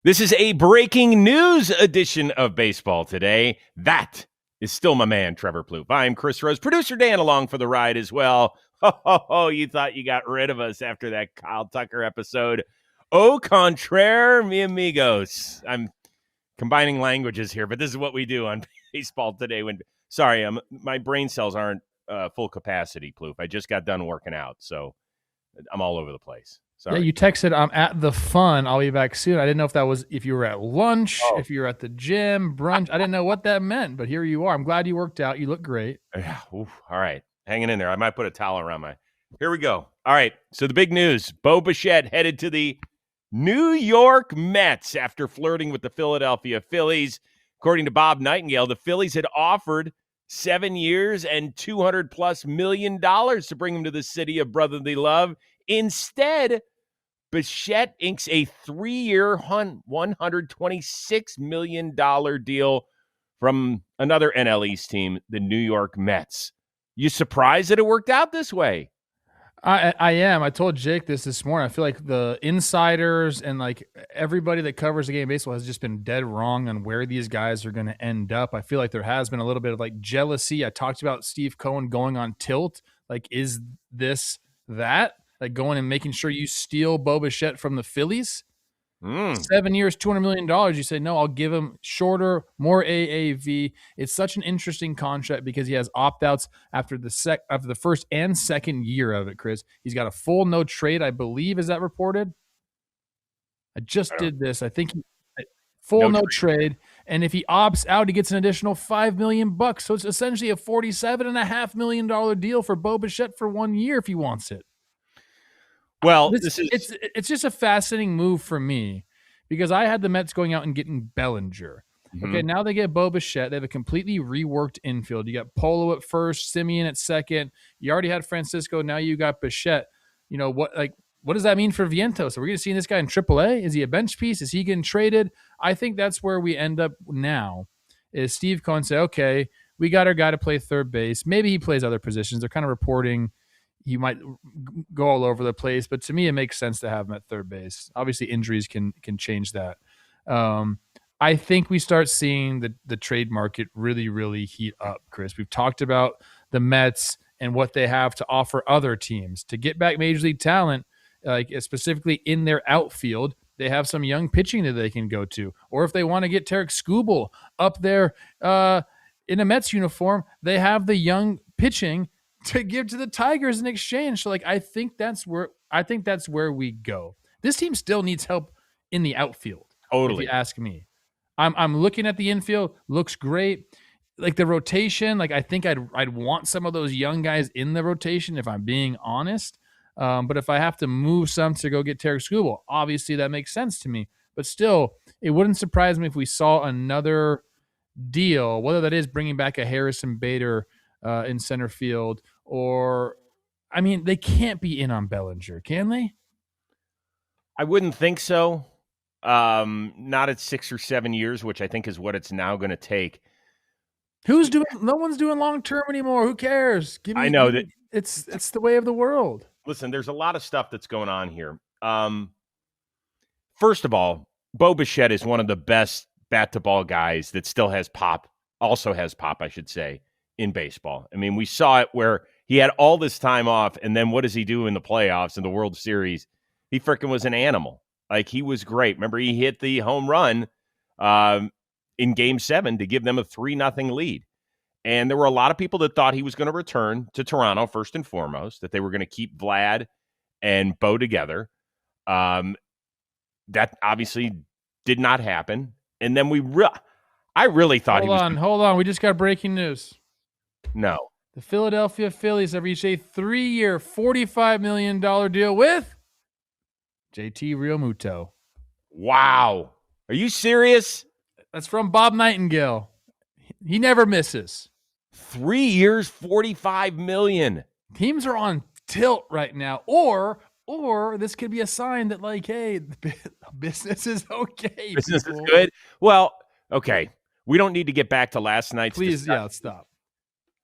This is a breaking news edition of Baseball Today. That is still my man, Trevor Plouffe. I'm Chris Rose, producer Dan along for the ride as well. You thought you got rid of us after that Kyle Tucker episode. Au contraire, mi amigos. I'm combining languages here, but this is what we do on Baseball Today. My brain cells aren't full capacity, Plouffe. I just got done working out, so I'm all over the place. Sorry. Yeah, you texted, I'm at the fun. I'll be back soon. I didn't know if you were at lunch, if you were at the gym, brunch. I didn't know what that meant, but here you are. I'm glad you worked out. You look great. Yeah. All right. Hanging in there. I might put a towel around my... Here we go. All right. So the big news. Bo Bichette headed to the New York Mets after flirting with the Philadelphia Phillies. According to Bob Nightingale, the Phillies had offered 7 years and $200+ million to bring him to the city of brotherly love. Instead, Bichette inks a 3-year, $126 million deal from another NL East team, the New York Mets. You surprised that it worked out this way? I am. I told Jake this morning. I feel like the insiders and like everybody that covers the game of baseball has just been dead wrong on where these guys are going to end up. I feel like there has been a little bit of like jealousy. I talked about Steve Cohen going on tilt. Like, is this that? Like going and making sure you steal Bo Bichette from the Phillies? 7 years, $200 million. You say, no, I'll give him shorter, more AAV. It's such an interesting contract because he has opt-outs after the first and second year of it, Chris. He's got a full no trade, I believe. Is that reported? I just did this. I think full no trade. And if he opts out, he gets an additional $5 million. So it's essentially a $47.5 million deal for Bo Bichette for 1 year if he wants it. Well, it's just a fascinating move for me because I had the Mets going out and getting Bellinger. Mm-hmm. Okay, now they get Bo Bichette. They have a completely reworked infield. You got Polo at first, Simeon at second. You already had Francisco. Now you got Bichette. You know what does that mean for Vientos? Are we going to see this guy in AAA? Is he a bench piece? Is he getting traded? I think that's where we end up now. Is Steve Cohen say, okay, we got our guy to play third base. Maybe he plays other positions. They're kind of reporting he might go all over the place, but to me, it makes sense to have him at third base. Obviously, injuries can change that. I think we start seeing the trade market really, really heat up, Chris. We've talked about the Mets and what they have to offer other teams to get back major league talent, like specifically in their outfield. They have some young pitching that they can go to, or if they want to get Tarek Skubal up there in a Mets uniform, they have the young pitching to give to the Tigers in exchange. So, like, I think that's where we go. This team still needs help in the outfield. Totally. If you ask me, I'm looking at the infield. Looks great. Like the rotation, like I think I'd want some of those young guys in the rotation if I'm being honest. But if I have to move some to go get Tarek Skubal, obviously that makes sense to me. But still, it wouldn't surprise me if we saw another deal, whether that is bringing back a Harrison Bader in center field, or, I mean, they can't be in on Bellinger, can they? I wouldn't think so. Not at 6 or 7 years, which I think is what it's now going to take. No one's doing long term anymore. Who cares? I know that it's the way of the world. Listen, there's a lot of stuff that's going on here. First of all, Bo Bichette is one of the best bat to ball guys that still has pop, I should say, in baseball. I mean, we saw it where he had all this time off, and then what does he do in the playoffs in the World Series? He freaking was an animal. Like, he was great. Remember, he hit the home run in Game 7 to give them a 3-0 lead. And there were a lot of people that thought he was going to return to Toronto first and foremost, that they were going to keep Vlad and Bo together. That obviously did not happen. And then I really thought Hold on. We just got breaking news. No. The Philadelphia Phillies have reached a 3-year, $45 million deal with JT Realmuto. Wow. Are you serious? That's from Bob Nightingale. He never misses. 3 years, $45 million. Teams are on tilt right now. Or this could be a sign that, like, hey, business is okay. Business is good. Well, okay. We don't need to get back to last night's Please, discussion. yeah, stop.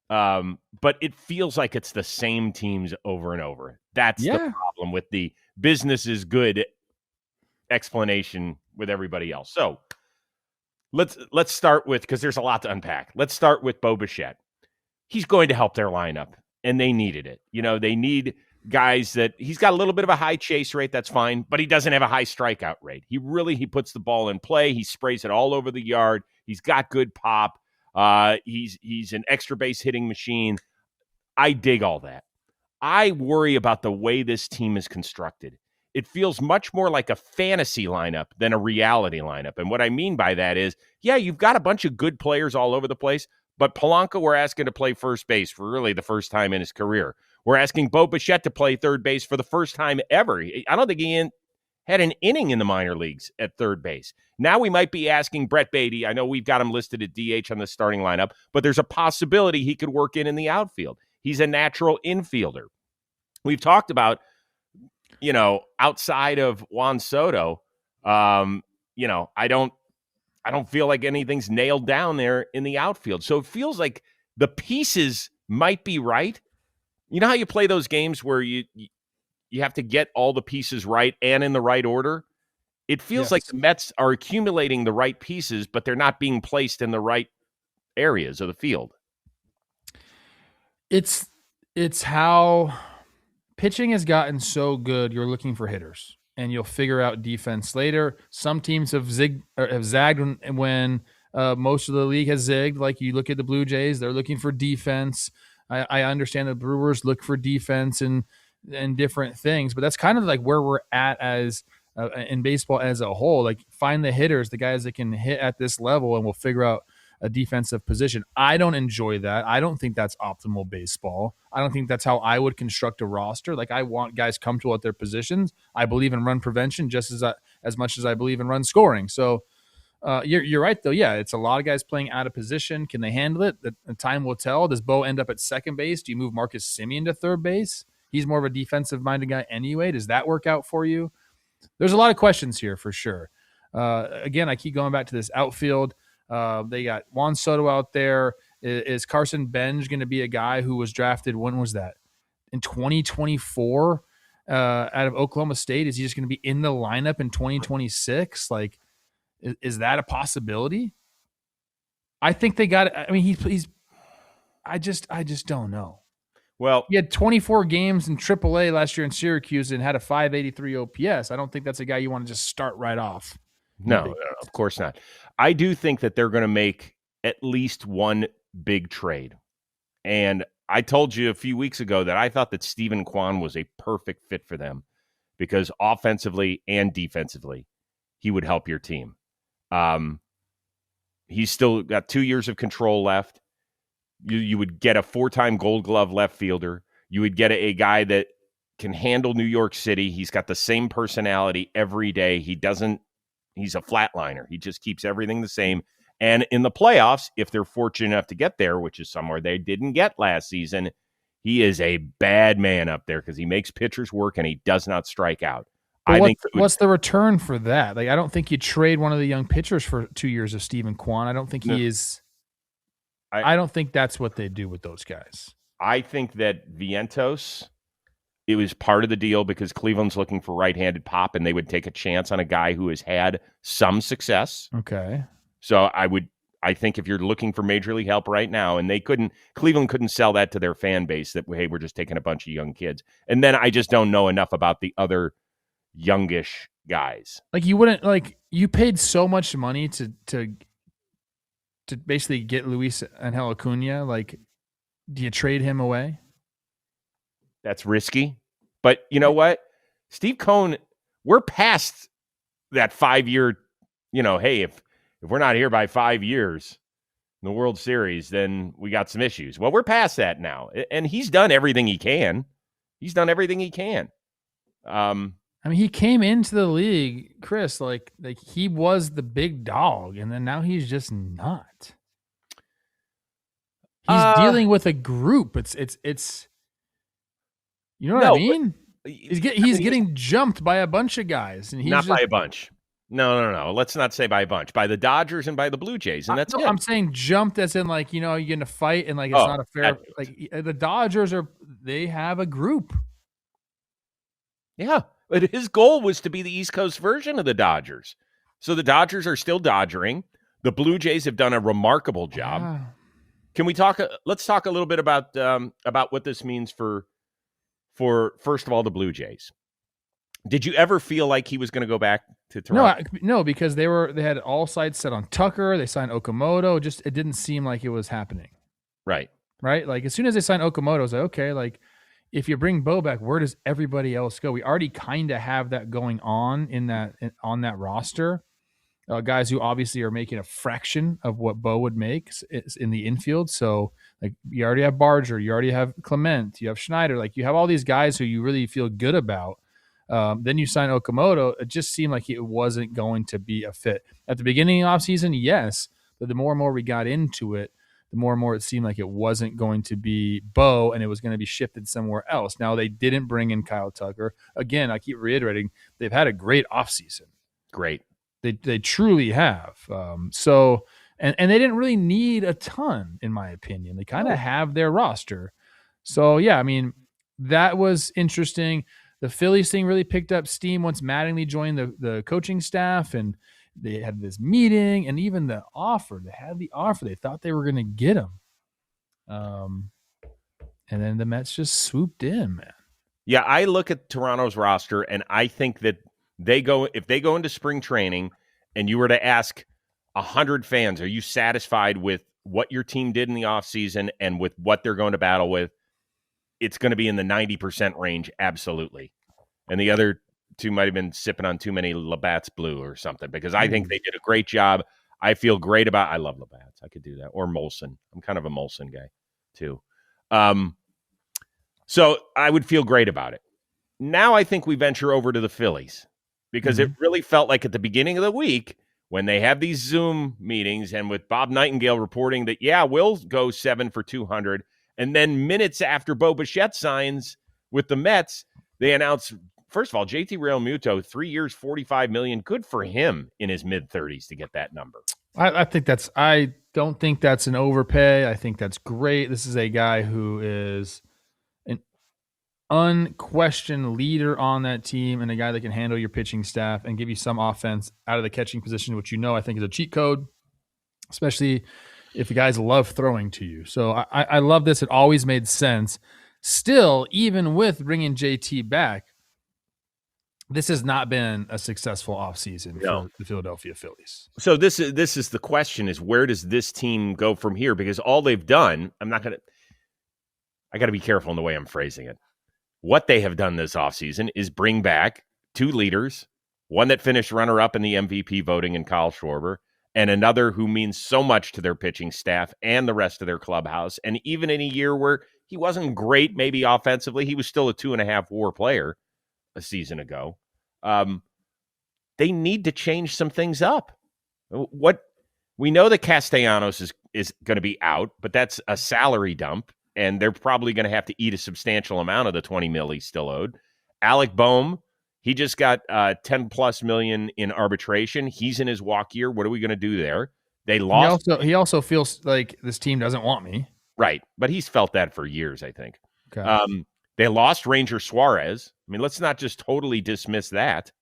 But it feels like it's the same teams over and over. That's the problem with the business is good explanation with everybody else. So let's start with, because there's a lot to unpack. Let's start with Bo Bichette. He's going to help their lineup, and they needed it. They need guys that he's got a little bit of a high chase rate. That's fine, but he doesn't have a high strikeout rate. He puts the ball in play. He sprays it all over the yard. He's got good pop. He's an extra base hitting machine. I dig all that. I worry about the way this team is constructed. It feels much more like a fantasy lineup than a reality lineup. And what I mean by that is, yeah, you've got a bunch of good players all over the place, but Polanco, we're asking to play first base for really the first time in his career. We're asking Bo Bichette to play third base for the first time ever. I don't think he had an inning in the minor leagues at third base. Now we might be asking Brett Beatty. I know we've got him listed at DH on the starting lineup, but there's a possibility he could work in the outfield. He's a natural infielder. We've talked about, outside of Juan Soto, I don't feel like anything's nailed down there in the outfield. So it feels like the pieces might be right. You know how you play those games where you have to get all the pieces right and in the right order? It feels like the Mets are accumulating the right pieces, but they're not being placed in the right areas of the field. It's how pitching has gotten so good. You're looking for hitters, and you'll figure out defense later. Some teams have zagged when most of the league has zigged. Like you look at the Blue Jays, they're looking for defense. I understand the Brewers look for defense and different things, but that's kind of like where we're at as in baseball as a whole. Like find the hitters, the guys that can hit at this level, and we'll figure out a defensive position. I don't enjoy that. I don't think that's optimal baseball. I don't think that's how I would construct a roster. Like I want guys comfortable at their positions. I believe in run prevention just as much as I believe in run scoring. So you're right though. Yeah, it's a lot of guys playing out of position. Can they handle it? The time will tell. Does Bo end up at second base? Do you move Marcus Semien to third base? He's more of a defensive minded guy anyway. Does that work out for you? There's a lot of questions here for sure. Again, I keep going back to this outfield. They got Juan Soto out there. Is Carson Benj going to be a guy who was drafted? When was that? In 2024 out of Oklahoma State? Is he just going to be in the lineup in 2026? Like, is that a possibility? I think they got it. I mean, he's. I just don't know. Well, he had 24 games in AAA last year in Syracuse and had a 583 OPS. I don't think that's a guy you want to just start right off. No, of course not. I do think that they're going to make at least one big trade. And I told you a few weeks ago that I thought that Steven Kwan was a perfect fit for them because offensively and defensively, he would help your team. He's still got 2 years of control left. You would get a 4-time Gold Glove left fielder. You would get a guy that can handle New York City. He's got the same personality every day. He's a flatliner. He just keeps everything the same. And in the playoffs, if they're fortunate enough to get there, which is somewhere they didn't get last season, he is a bad man up there because he makes pitchers work and he does not strike out. What's the return for that? Like, I don't think you trade one of the young pitchers for 2 years of Steven Kwan. I don't think he is. I don't think that's what they do with those guys. I think that Vientos, it was part of the deal because Cleveland's looking for right-handed pop, and they would take a chance on a guy who has had some success. Okay. So I think if you're looking for major league help right now, and Cleveland couldn't sell that to their fan base that, hey, we're just taking a bunch of young kids. And then I just don't know enough about the other youngish guys. Like you paid so much money to basically get Luis Angel Acuna. Like, do you trade him away? That's risky. But you know what? Steve Cohn, we're past that 5-year, hey, if we're not here by 5 years in the World Series, then we got some issues. Well, we're past that now. And he's done everything he can. I mean, he came into the league, Chris, like he was the big dog, and then now he's just not. He's dealing with a group. It's you know what I mean? He's getting jumped by a bunch of guys, and he's by a bunch. No. Let's not say by a bunch. By the Dodgers and by the Blue Jays, and that's it. I'm saying jumped as in like, you're going to fight and like it's not a fair. Like the Dodgers they have a group. Yeah, but his goal was to be the East Coast version of the Dodgers. So the Dodgers are still dodgering. The Blue Jays have done a remarkable job. Wow. Can we talk? Let's talk a little bit about what this means for first of all the Blue Jays. Did you ever feel like he was going to go back to Toronto? No, because they had all sights set on Tucker. They signed Okamoto. Just it didn't seem like it was happening. Right. Like as soon as they signed Okamoto, I was like, okay, like if you bring Bo back, where does everybody else go? We already kind of have that going on on that roster. Guys who obviously are making a fraction of what Bo would make in the infield. So like you already have Barger, you already have Clement, you have Schneider. Like you have all these guys who you really feel good about. Then you sign Okamoto. It just seemed like it wasn't going to be a fit. At the beginning of the offseason, yes. But the more and more we got into it, the more and more it seemed like it wasn't going to be Bo and it was going to be shifted somewhere else. Now, they didn't bring in Kyle Tucker. Again, I keep reiterating, they've had a great offseason. Great. They truly have. So they didn't really need a ton, in my opinion. They kind of have their roster. So, yeah, I mean, that was interesting. The Phillies thing really picked up steam once Mattingly joined the coaching staff, and they had this meeting, and even the offer. They had the offer. They thought they were going to get him. And then the Mets just swooped in, man. Yeah, I look at Toronto's roster, and I think that if they go into spring training and you were to ask 100 fans, are you satisfied with what your team did in the offseason and with what they're going to battle with? It's going to be in the 90% range, absolutely. And the other two might have been sipping on too many Labatt's Blue or something, because I think they did a great job. I feel great about I love Labatt's. I could do that. Or Molson. I'm kind of a Molson guy, too. So I would feel great about it. Now I think we venture over to the Phillies, because it really felt like at the beginning of the week when they have these Zoom meetings and with Bob Nightingale reporting that, yeah, we'll go 7 for 200. And then minutes after Bo Bichette signs with the Mets, they announce, first of all, JT Realmuto, 3 years, $45 million. Good for him in his mid-30s to get that number. I don't think that's an overpay. I think that's great. This is a guy who is an unquestioned leader on that team and a guy that can handle your pitching staff and give you some offense out of the catching position, which I think is a cheat code, especially if the guys love throwing to you. So I love this. It always made sense. Still, even with bringing JT back, this has not been a successful offseason for the Philadelphia Phillies. So this is the question, is where does this team go from here? Because all they've done, I got to be careful in the way I'm phrasing it. What they have done this offseason is bring back 2 leaders, one that finished runner-up in the MVP voting in Kyle Schwarber, and another who means so much to their pitching staff and the rest of their clubhouse. And even in a year where he wasn't great, maybe offensively, he was still a 2.5 WAR player a season ago. They need to change some things up. What we know that Castellanos is going to be out, but that's a salary dump, and they're probably going to have to eat a substantial amount of the $20 million he's still owed. Alec Boehm, he just got $10+ million in arbitration. He's in his walk year. What are we going to do there? They lost. He also feels like this team doesn't want me. Right, but he's felt that for years, I think. Okay. They lost Ranger Suarez. I mean, let's not just totally dismiss that.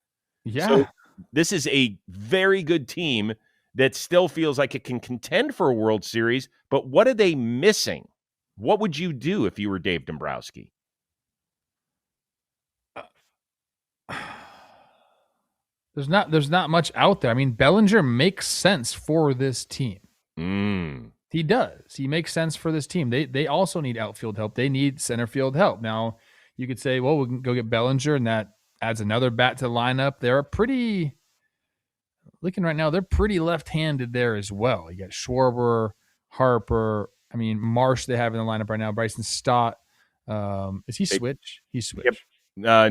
Yeah. So this is a very good team that still feels like it can contend for a World Series, but what are they missing? What would you do if you were Dave Dombrowski? There's not much out there. I mean, Bellinger makes sense for this team. He does. He makes sense for this team. They also need outfield help. They need center field help. Now, you could say, well, we can go get Bellinger, and that adds another bat to the lineup. Looking right now, they're pretty left-handed there as well. You got Schwarber, Harper. I mean, Marsh they have in the lineup right now. Bryson Stott. Is he switch? He's switch. Yep.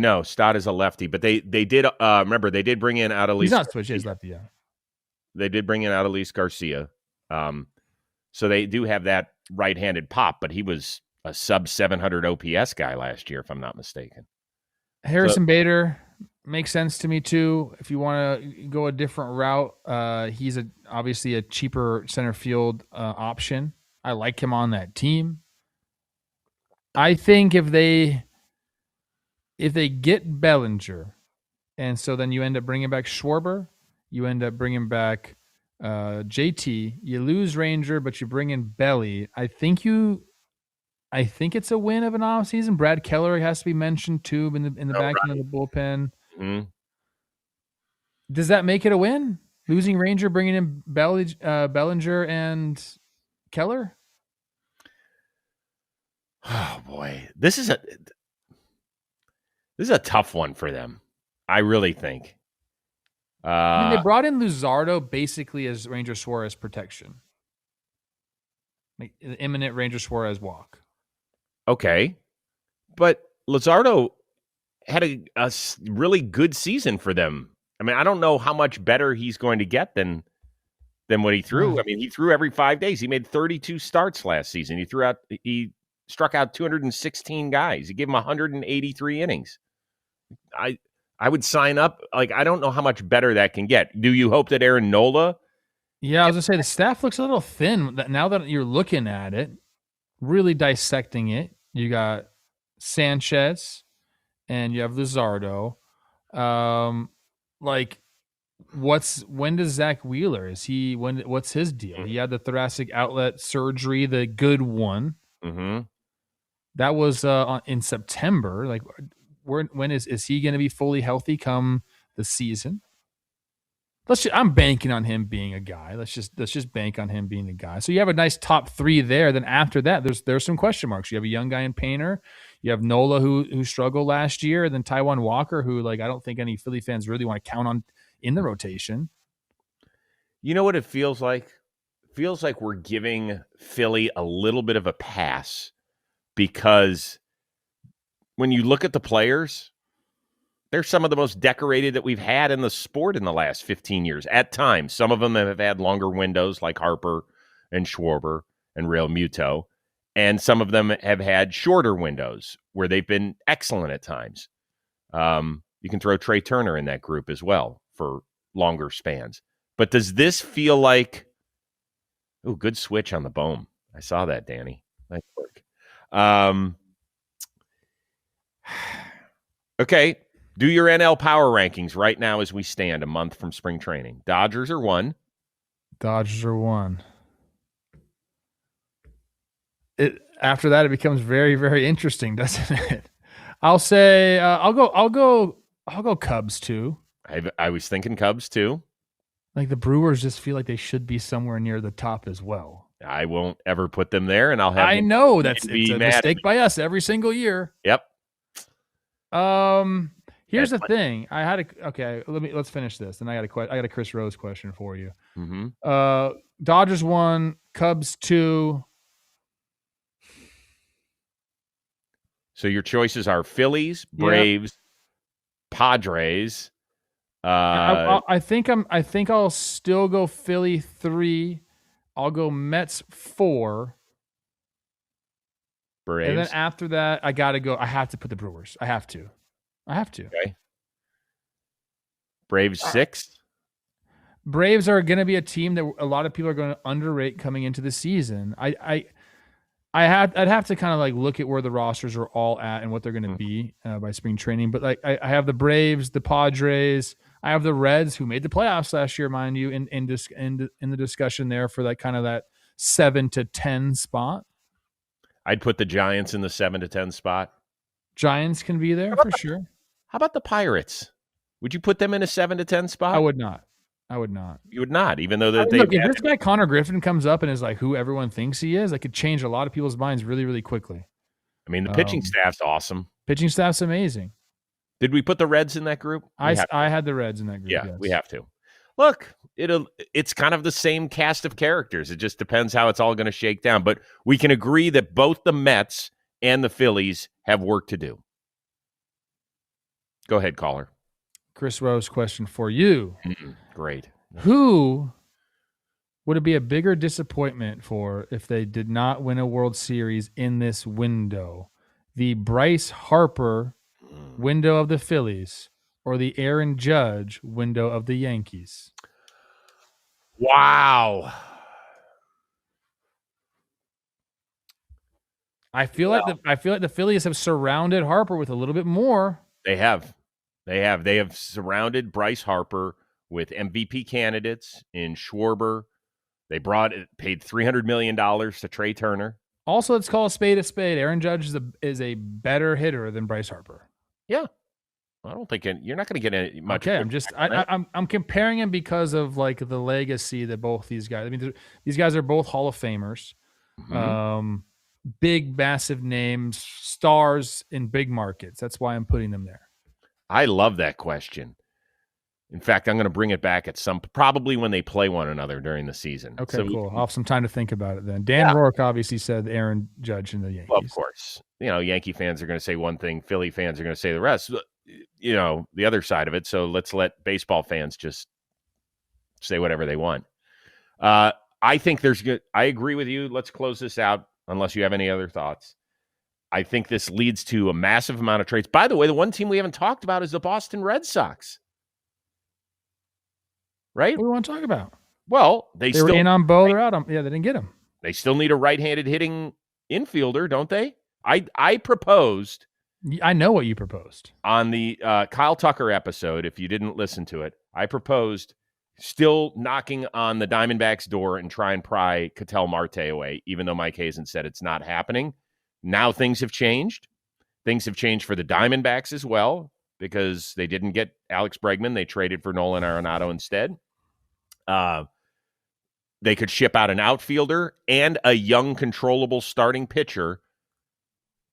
No, Stott is a lefty, but they did remember they did bring in Adolis. He's not switch, he's lefty, yeah. They did bring in Adolis Garcia. So they do have that right-handed pop, but he was a sub 700 OPS guy last year, if I'm not mistaken. Harrison Bader makes sense to me too. If you want to go a different route, he's obviously a cheaper center field option. I like him on that team. I think if they get Bellinger, and so then you end up bringing back Schwarber, You end up bringing back JT. You lose Ranger, but you bring in Belly. I think it's a win of an offseason. Brad Keller has to be mentioned too in the back end of the bullpen. Mm-hmm. Does that make it a win? Losing Ranger, bringing in Bellinger and Keller? Oh boy, this is a tough one for them. I really think. I mean, they brought in Luzardo basically as Ranger Suarez protection, like the imminent Ranger Suarez walk. Okay, but Luzardo had a really good season for them. I mean, I don't know how much better he's going to get than what he threw. I mean, he threw every 5 days. He made 32 starts last season. He struck out 216 guys. He gave him 183 innings. I would sign up. Like, I don't know how much better that can get. Do you hope that Aaron Nola? Yeah, I was gonna say the staff looks a little thin. Now that you're looking at it, really dissecting it, you got Sanchez and you have Luzardo. Like, when does Zach Wheeler? What's his deal? He had the thoracic outlet surgery, the good one. Mm-hmm. That was in September. Like, when is he going to be fully healthy come the season? I'm banking on him being a guy. Let's just bank on him being a guy. So you have a nice top three there. Then after that, there's some question marks. You have a young guy in Painter. You have Nola who struggled last year, and then Taijuan Walker, who, like, I don't think any Philly fans really want to count on in the rotation. You know what it feels like? It feels like we're giving Philly a little bit of a pass because when you look at the players, they're some of the most decorated that we've had in the sport in the last 15 years. At times, some of them have had longer windows like Harper and Schwarber and Realmuto, and some of them have had shorter windows where they've been excellent at times. You can throw Trey Turner in that group as well for longer spans. But does this feel like, oh, good switch on the Bohm. I saw that, Danny. Nice work. Okay. Do your NL power rankings right now as we stand a month from spring training. Dodgers are 1. Dodgers are 1. After that, it becomes very, very interesting, doesn't it? I'll say I'll go Cubs 2. I was thinking Cubs too. Like, the Brewers just feel like they should be somewhere near the top as well. I won't ever put them there, and I'll have. I know it's a mistake by us every single year. Yep. Here's the thing. Let's finish this. And I got a Chris Rose question for you. Mm-hmm. Dodgers 1, Cubs 2. So your choices are Phillies, Braves, Padres. I think I'll still go Philly 3. I'll go Mets 4. Braves. And then after that, I have to put the Brewers. I have to. Okay. Braves 6. Braves are going to be a team that a lot of people are going to underrate coming into the season. I'd have to kind of like look at where the rosters are all at and what they're going to be by spring training. But like I have the Braves, the Padres. I have the Reds, who made the playoffs last year, mind you, in the discussion there for that kind of that 7 to 10 spot. I'd put the Giants in the 7 to 10 spot. Giants can be there for sure. How about the Pirates? Would you put them in a 7 to 10 spot? I would not. You would not, even though look, if this guy Connor Griffin comes up and is like who everyone thinks he is, that could change a lot of people's minds really, really quickly. I mean, the pitching staff's awesome. Pitching staff's amazing. Did we put the Reds in that group? I had the Reds in that group. Yeah, yes. We have to. Look, it's kind of the same cast of characters. It just depends how it's all going to shake down. But we can agree that both the Mets and the Phillies have work to do. Go ahead, caller. Chris Rose question for you. Great. Who would it be a bigger disappointment for if they did not win a World Series in this window? The Bryce Harper window of the Phillies or the Aaron Judge window of the Yankees? Wow. I feel like the Phillies have surrounded Harper with a little bit more. They have surrounded Bryce Harper with MVP candidates in Schwarber. They paid $300 million to Trey Turner. Also, let's call a spade a spade. Aaron Judge is a better hitter than Bryce Harper. Yeah. I don't think you're not going to get any much. Okay, I'm comparing him because of like the legacy that both these guys. I mean, these guys are both Hall of Famers, big, massive names, stars in big markets. That's why I'm putting them there. I love that question. In fact, I'm going to bring it back at probably when they play one another during the season. Okay, so cool. I'll have some time to think about it then. Dan Rourke obviously said Aaron Judge in the Yankees. Well, of course. Yankee fans are going to say one thing. Philly fans are going to say the rest. The other side of it. So let's let baseball fans just say whatever they want. I think I agree with you. Let's close this out unless you have any other thoughts. I think this leads to a massive amount of trades. By the way, the one team we haven't talked about is the Boston Red Sox. Right? What do we want to talk about? Well, they were in on Bo. They're out on. Yeah, they didn't get him. They still need a right-handed hitting infielder, don't they? I proposed. I know what you proposed. On the Kyle Tucker episode, if you didn't listen to it, I proposed still knocking on the Diamondbacks' door and try and pry Ketel Marte away, even though Mike Hazen said it's not happening. Now things have changed. Things have changed for the Diamondbacks as well, because they didn't get Alex Bregman. They traded for Nolan Arenado instead. They could ship out an outfielder and a young, controllable starting pitcher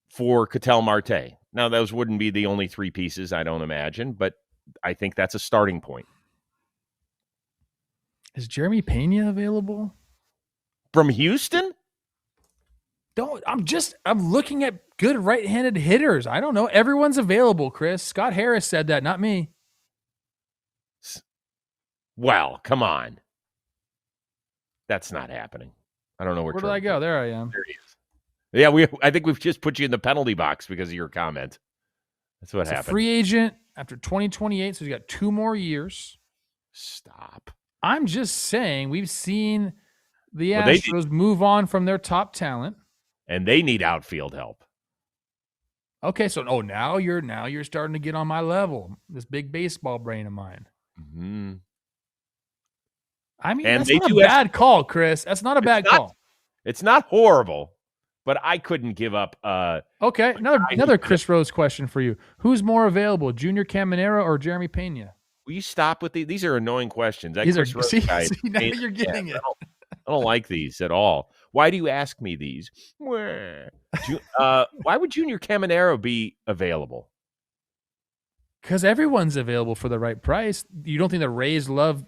for Ketel Marte. Now, those wouldn't be the only three pieces, I don't imagine, but I think that's a starting point. Is Jeremy Pena available? From Houston? I'm looking at good right-handed hitters. I don't know. Everyone's available, Chris. Scott Harris said that, not me. Well, come on. That's not happening. I don't know where did I go? There I am. There he is. Yeah, I think we've just put you in the penalty box because of your comment. That's what happened. Free agent after 2028, so he's got 2 more years. Stop. I'm just saying we've seen the Astros move on from their top talent. And they need outfield help. Okay, so now you're starting to get on my level. This big baseball brain of mine. Mm-hmm. I mean, that's not a bad call, Chris. That's not a bad call. It's not horrible, but I couldn't give up. Okay, another Chris Rose question for you. Who's more available, Junior Caminero or Jeremy Pena? Will you stop with these are annoing questions. Now you're getting it. I don't like these at all. Why do you ask me these? Why would Junior Caminero be available? Because everyone's available for the right price. You don't think the Rays love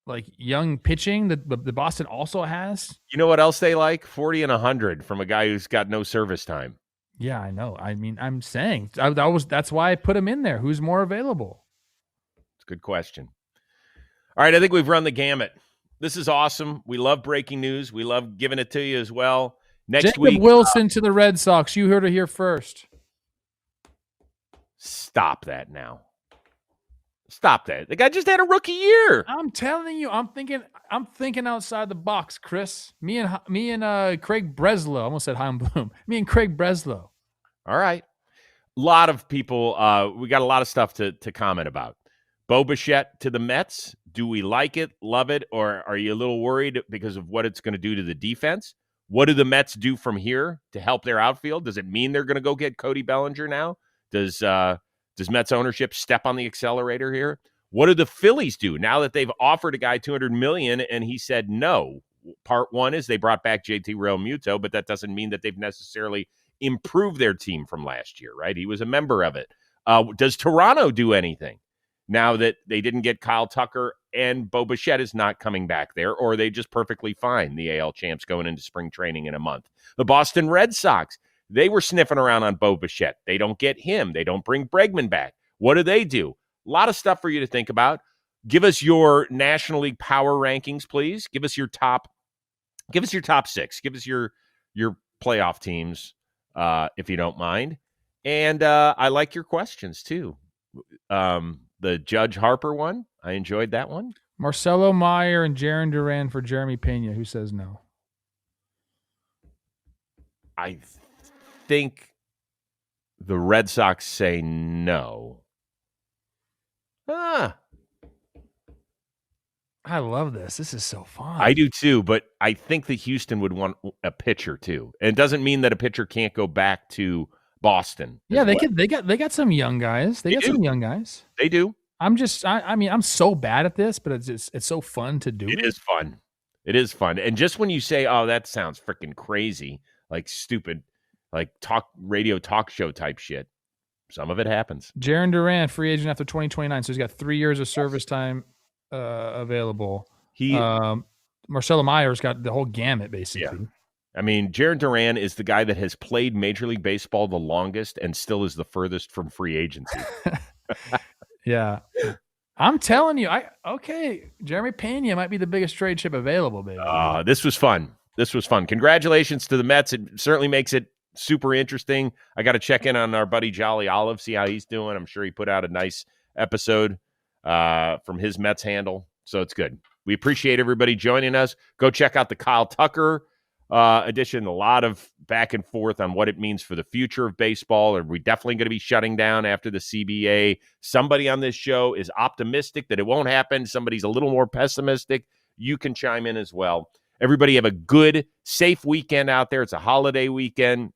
like young pitching that the Boston also has? You know what else they like? 40 and 100 from a guy who's got no service time. Yeah, I know. I mean, I'm saying that's why I put him in there. Who's more available? It's a good question. All right, I think we've run the gamut. This is awesome. We love breaking news. We love giving it to you as well. Next week, Jacob Wilson to the Red Sox. You heard it here first. Stop that now. Stop that. The guy just had a rookie year. I'm telling you, I'm thinking outside the box, Chris. Me and Craig Breslow. I almost said Chaim Bloom. Me and Craig Breslow. All right. A lot of people, we got a lot of stuff to comment about. Bo Bichette to the Mets. Do we like it, love it, or are you a little worried because of what it's going to do to the defense? What do the Mets do from here to help their outfield? Does it mean they're going to go get Cody Bellinger now? Does Mets ownership step on the accelerator here? What do the Phillies do now that they've offered a guy $200 million and he said no? Part one is they brought back JT Realmuto, but that doesn't mean that they've necessarily improved their team from last year, right? He was a member of it. Does Toronto do anything now that they didn't get Kyle Tucker and Bo Bichette is not coming back there, or are they just perfectly fine, the AL champs, going into spring training in a month? The Boston Red Sox, they were sniffing around on Bo Bichette. They don't get him. They don't bring Bregman back. What do they do? A lot of stuff for you to think about. Give us your National League power rankings, please. Give us your top 6. Give us your playoff teams, if you don't mind. And I like your questions too. The Judge Harper one, I enjoyed that one. Marcelo Meyer and Jaron Duran for Jeremy Pena. Who says no? I think the Red Sox say no. I love this. This is so fun. I do too, but I think that Houston would want a pitcher too. And it doesn't mean that a pitcher can't go back to Boston. Yeah, they well. could. They got some young guys. They got some young guys. They do. I mean, I'm so bad at this, but it's so fun to do. It is fun. It is fun. And just when you say, "Oh, that sounds freaking crazy," like stupid, like radio talk show type shit, some of it happens. Jarren Duran, free agent after 2029, so he's got 3 years of service time available. Marcelo Meyer's got the whole gamut, basically. Yeah. I mean, Jarren Duran is the guy that has played Major League Baseball the longest and still is the furthest from free agency. Yeah. I'm telling you, Jeremy Pena might be the biggest trade chip available, baby. This was fun. Congratulations to the Mets. It certainly makes it super interesting. I got to check in on our buddy Jolly Olive, see how he's doing. I'm sure he put out a nice episode from his Mets handle, so it's good. We appreciate everybody joining us. Go check out the Kyle Tucker edition. A lot of back and forth on what it means for the future of baseball. Are we definitely going to be shutting down after the CBA? Somebody on this show is optimistic that it won't happen. Somebody's a little more pessimistic. You can chime in as well. Everybody have a good, safe weekend out there. It's a holiday weekend.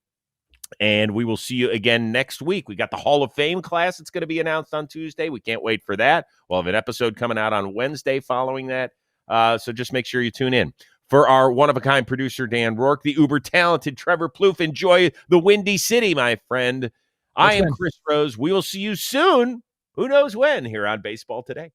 And we will see you again next week. We got the Hall of Fame class that's going to be announced on Tuesday. We can't wait for that. We'll have an episode coming out on Wednesday following that. So just make sure you tune in. For our one-of-a-kind producer, Dan Rourke, the uber-talented Trevor Plouffe, enjoy the Windy City, my friend. I am Chris Rose. We will see you soon. Who knows when here on Baseball Today.